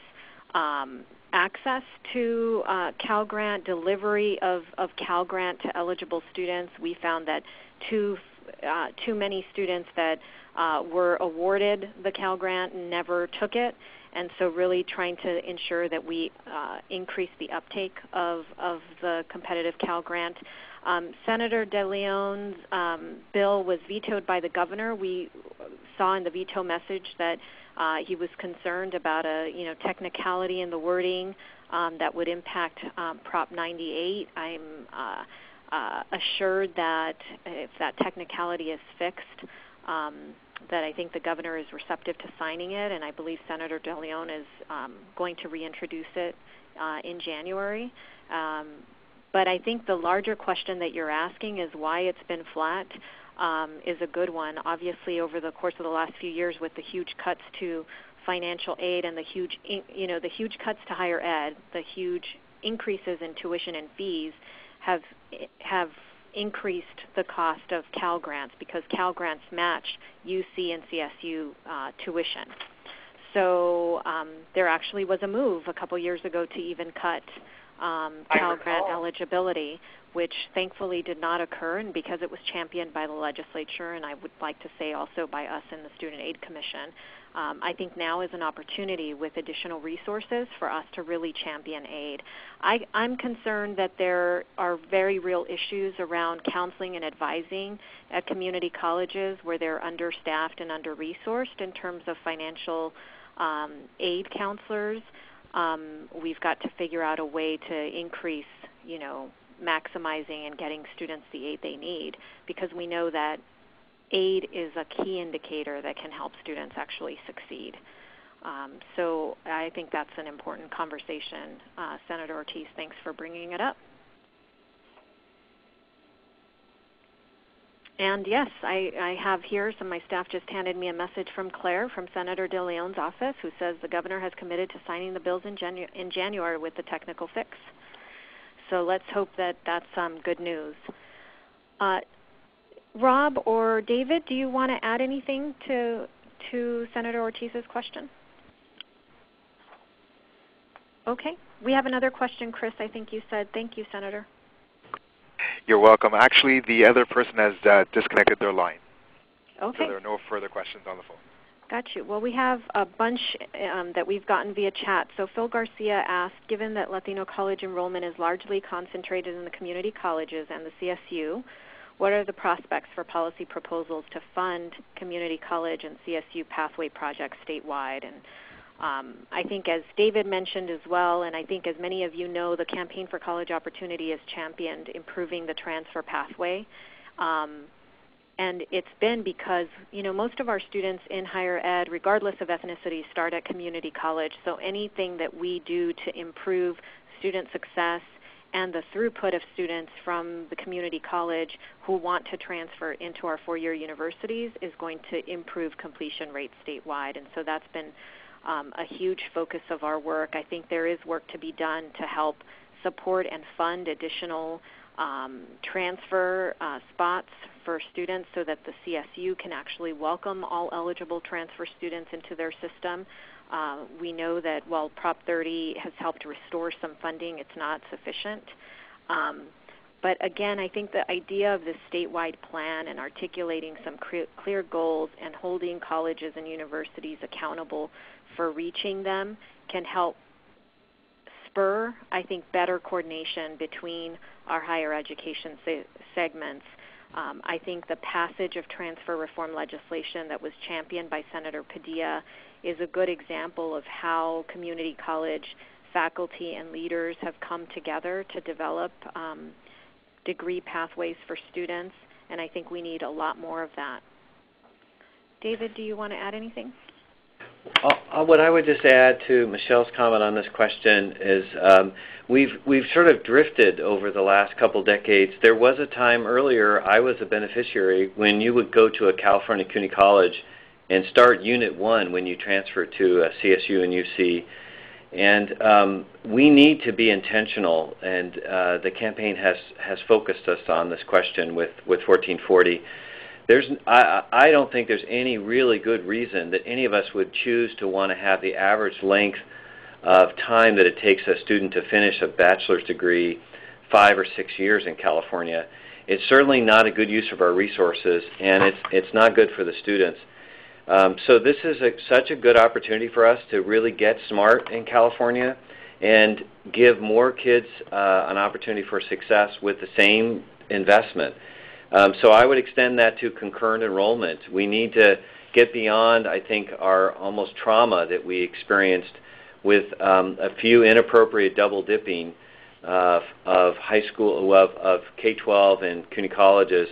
S2: access to Cal Grant, delivery of Cal Grant to eligible students. We found that too many students that were awarded the Cal Grant never took it, and so really trying to ensure that we increase the uptake of the competitive Cal Grant. Senator De Leon's bill was vetoed by the governor. We saw in the veto message that he was concerned about a technicality in the wording that would impact Prop 98. I'm assured that if that technicality is fixed, that I think the governor is receptive to signing it, and I believe Senator De Leon is going to reintroduce it in January. But I think the larger question that you're asking is why it's been flat is a good one. Obviously, over the course of the last few years, with the huge cuts to financial aid and the huge cuts to higher ed, the huge increases in tuition and fees have increased the cost of Cal Grants, because Cal Grants match UC and CSU tuition. So there actually was a move a couple years ago to even cut Cal Grant eligibility, which thankfully did not occur, and because it was championed by the legislature, and I would like to say also by us in the Student Aid Commission, I think now is an opportunity with additional resources for us to really champion aid. I'm concerned that there are very real issues around counseling and advising at community colleges where they're understaffed and under-resourced in terms of financial aid counselors. We've got to figure out a way to increase, maximizing and getting students the aid they need, because we know that aid is a key indicator that can help students actually succeed. So I think that's an important conversation. Senator Ortiz, thanks for bringing it up. And yes, I have here, so my staff just handed me a message from Claire from Senator De Leon's office, who says the governor has committed to signing the bills in January with the technical fix. So let's hope that that's good news. Rob or David, do you want to add anything to Senator Ortiz's question? Okay. We have another question, Chris, I think you said. Thank you, Senator.
S4: You're welcome. Actually, the other person has disconnected their line.
S2: Okay.
S4: So there are no further questions on the phone.
S2: Got you. Well, we have a bunch that we've gotten via chat. So Phil Garcia asked, given that Latino college enrollment is largely concentrated in the community colleges and the CSU, what are the prospects for policy proposals to fund community college and CSU pathway projects statewide? And I think, as David mentioned as well, and I think as many of you know, the Campaign for College Opportunity has championed improving the transfer pathway. And it's been because, most of our students in higher ed, regardless of ethnicity, start at community college. So anything that we do to improve student success and the throughput of students from the community college who want to transfer into our four-year universities is going to improve completion rates statewide. And so that's been a huge focus of our work. I think there is work to be done to help support and fund additional transfer spots for students so that the CSU can actually welcome all eligible transfer students into their system. We know that while Prop 30 has helped restore some funding, it's not sufficient. But again, I think the idea of this statewide plan and articulating some clear goals and holding colleges and universities accountable for reaching them can help spur, I think, better coordination between our higher education segments. I think the passage of transfer reform legislation that was championed by Senator Padilla is a good example of how community college faculty and leaders have come together to develop degree pathways for students, and I think we need a lot more of that. David, do you want to add anything?
S3: What I would just add to Michelle's comment on this question is we've sort of drifted over the last couple decades. There was a time earlier I was a beneficiary when you would go to a California community college and start Unit 1 when you transfer to CSU and UC. And we need to be intentional, and the campaign has focused us on this question with 1440. I don't think there's any really good reason that any of us would choose to want to have the average length of time that it takes a student to finish a bachelor's degree 5 or 6 years in California. It's certainly not a good use of our resources, and it's not good for the students. So this is such a good opportunity for us to really get smart in California and give more kids an opportunity for success with the same investment. So I would extend that to concurrent enrollment. We need to get beyond, I think, our almost trauma that we experienced with a few inappropriate double dipping of high school, of K-12 and community colleges,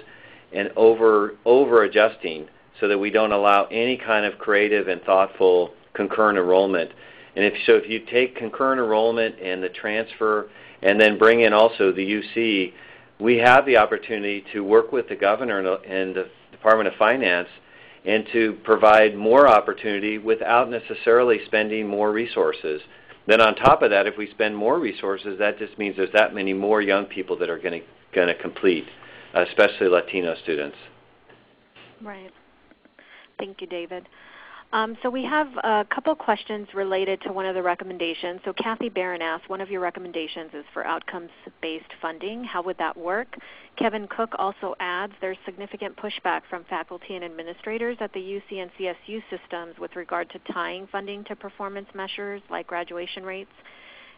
S3: and over adjusting so that we don't allow any kind of creative and thoughtful concurrent enrollment. And if you take concurrent enrollment and the transfer and then bring in also the UC, we have the opportunity to work with the governor and the Department of Finance and to provide more opportunity without necessarily spending more resources. Then on top of that, if we spend more resources, that just means there's that many more young people that are going to complete, especially Latino students.
S2: Right. Thank you, David. So we have a couple questions related to one of the recommendations. So Kathy Barron asked, one of your recommendations is for outcomes-based funding. How would that work? Kevin Cook also adds, there's significant pushback from faculty and administrators at the UC and CSU systems with regard to tying funding to performance measures like graduation rates.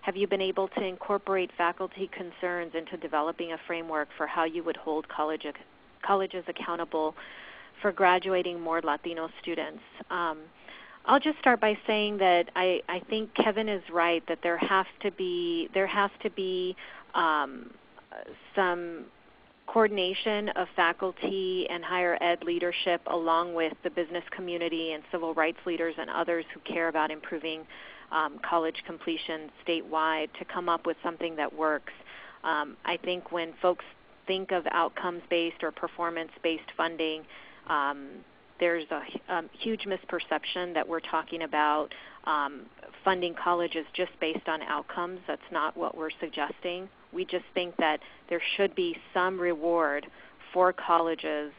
S2: Have you been able to incorporate faculty concerns into developing a framework for how you would hold colleges accountable for graduating more Latino students? I'll just start by saying that I think Kevin is right that there has to be some coordination of faculty and higher ed leadership along with the business community and civil rights leaders and others who care about improving college completion statewide to come up with something that works. I think when folks think of outcomes-based or performance-based funding, there's a huge misperception that we're talking about funding colleges just based on outcomes. That's not what we're suggesting. We just think that there should be some reward for colleges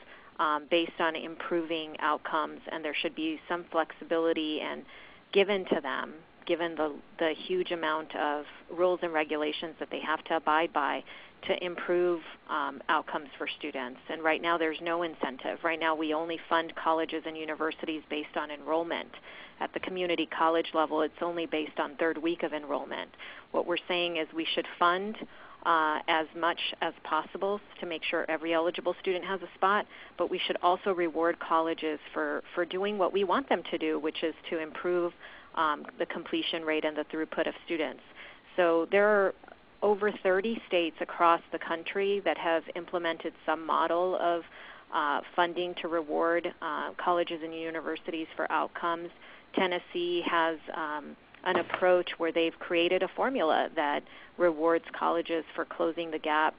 S2: based on improving outcomes, and there should be some flexibility and given to them, given the huge amount of rules and regulations that they have to abide by, to improve outcomes for students. And right now there's no incentive. Right now we only fund colleges and universities based on enrollment. At the community college level, it's only based on third week of enrollment. What we're saying is we should fund as much as possible to make sure every eligible student has a spot, but we should also reward colleges for doing what we want them to do, which is to improve the completion rate and the throughput of students. So there are over 30 states across the country that have implemented some model of funding to reward colleges and universities for outcomes. Tennessee has an approach where they've created a formula that rewards colleges for closing the gap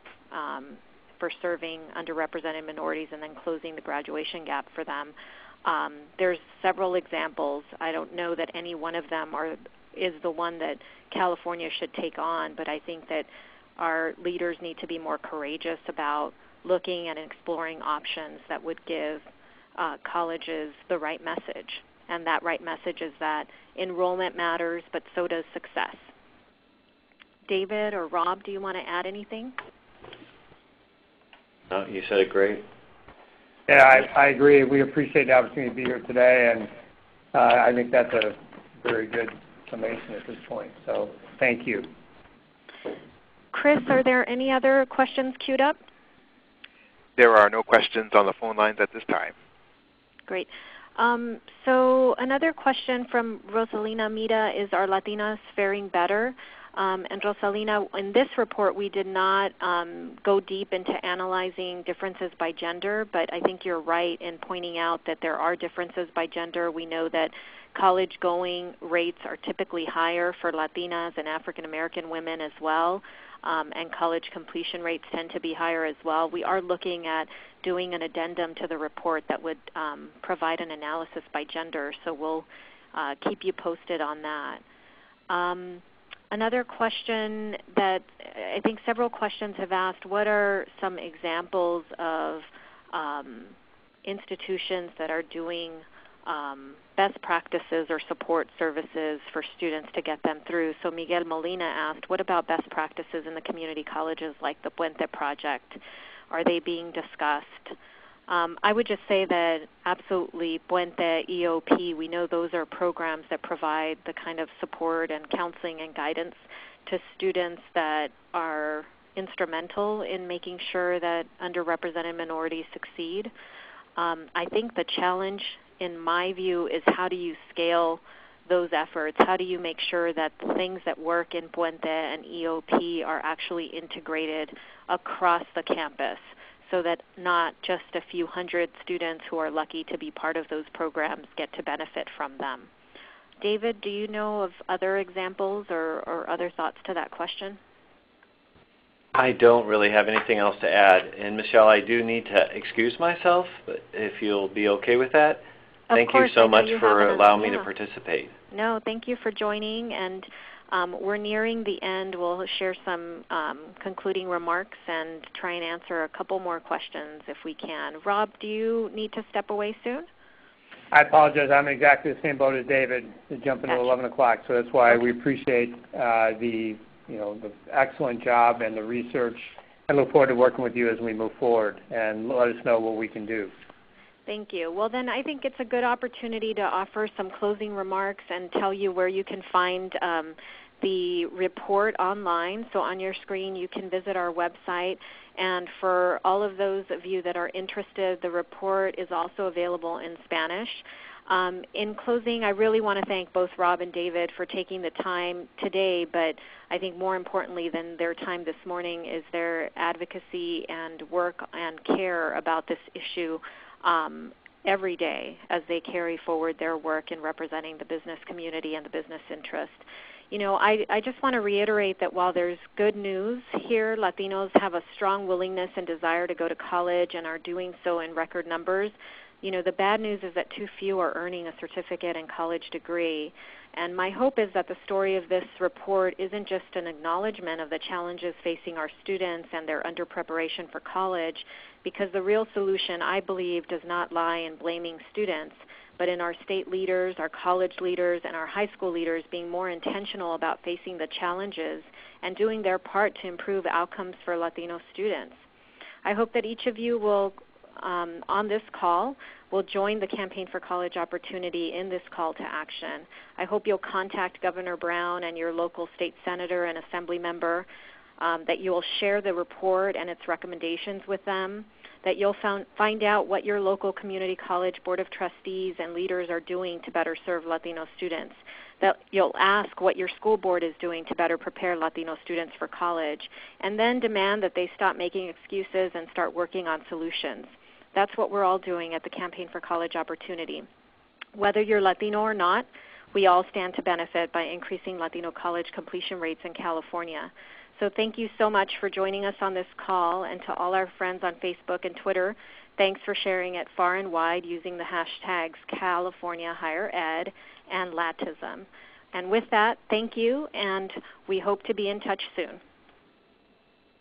S2: for serving underrepresented minorities and then closing the graduation gap for them. There's several examples. I don't know that any one of them is the one that California should take on, but I think that our leaders need to be more courageous about looking and exploring options that would give colleges the right message. And that right message is that enrollment matters, but so does success. David or Rob, do you want to add anything?
S3: No, you said it great.
S1: Yeah, I agree. We appreciate the opportunity to be here today, and I think that's a very good summation at this point. So thank you.
S2: Chris, are there any other questions queued up?
S4: There are no questions on the phone lines at this time.
S2: Great. So another question from Rosalina Mita is, are Latinas faring better? And Rosalina, in this report we did not go deep into analyzing differences by gender, but I think you're right in pointing out that there are differences by gender. We know that college-going rates are typically higher for Latinas and African American women as well, and college completion rates tend to be higher as well. We are looking at doing an addendum to the report that would provide an analysis by gender, so we'll keep you posted on that. Another question that I think several questions have asked, what are some examples of institutions that are doing best practices or support services for students to get them through? So Miguel Molina asked, what about best practices in the community colleges like the Puente Project? Are they being discussed? I would just say that absolutely Puente, EOP, we know those are programs that provide the kind of support and counseling and guidance to students that are instrumental in making sure that underrepresented minorities succeed. I think the challenge, in my view, is how do you scale those efforts? How do you make sure that the things that work in Puente and EOP are actually integrated across the campus, so that not just a few hundred students who are lucky to be part of those programs get to benefit from them? David, do you know of other examples or other thoughts to that question?
S3: I don't really have anything else to add. And Michelle, I do need to excuse myself, but if you'll be okay with that. Thank you so much for allowing me to participate.
S2: No, thank you for joining. And we're nearing the end. We'll share some concluding remarks and try and answer a couple more questions if we can. Rob, do you need to step away soon?
S1: I apologize. I'm exactly the same boat as David, jumping at 11 o'clock. So that's why we appreciate the excellent job and the research, and look forward to working with you as we move forward, and let us know what we can do.
S2: Thank you. Well, then I think it's a good opportunity to offer some closing remarks and tell you where you can find the report online. So on your screen you can visit our website, and for all of those of you that are interested, the report is also available in Spanish. In closing, I really want to thank both Rob and David for taking the time today, but I think more importantly than their time this morning is their advocacy and work and care about this issue every day as they carry forward their work in representing the business community and the business interest. You know, I just want to reiterate that while there's good news here, Latinos have a strong willingness and desire to go to college and are doing so in record numbers. You know, the bad news is that too few are earning a certificate and college degree. And my hope is that the story of this report isn't just an acknowledgement of the challenges facing our students and their under-preparation for college, because the real solution, I believe, does not lie in blaming students, but in our state leaders, our college leaders, and our high school leaders being more intentional about facing the challenges and doing their part to improve outcomes for Latino students. I hope that each of you will, on this call, will join the Campaign for College Opportunity in this call to action. I hope you'll contact Governor Brown and your local state senator and assembly member, that you will share the report and its recommendations with them, that you'll find out what your local community college board of trustees and leaders are doing to better serve Latino students, that you'll ask what your school board is doing to better prepare Latino students for college, and then demand that they stop making excuses and start working on solutions. That's what we're all doing at the Campaign for College Opportunity. Whether you're Latino or not, we all stand to benefit by increasing Latino college completion rates in California. So thank you so much for joining us on this call, and to all our friends on Facebook and Twitter, thanks for sharing it far and wide using the hashtags California Higher Ed and Latism. And with that, thank you, and we hope to be in touch soon.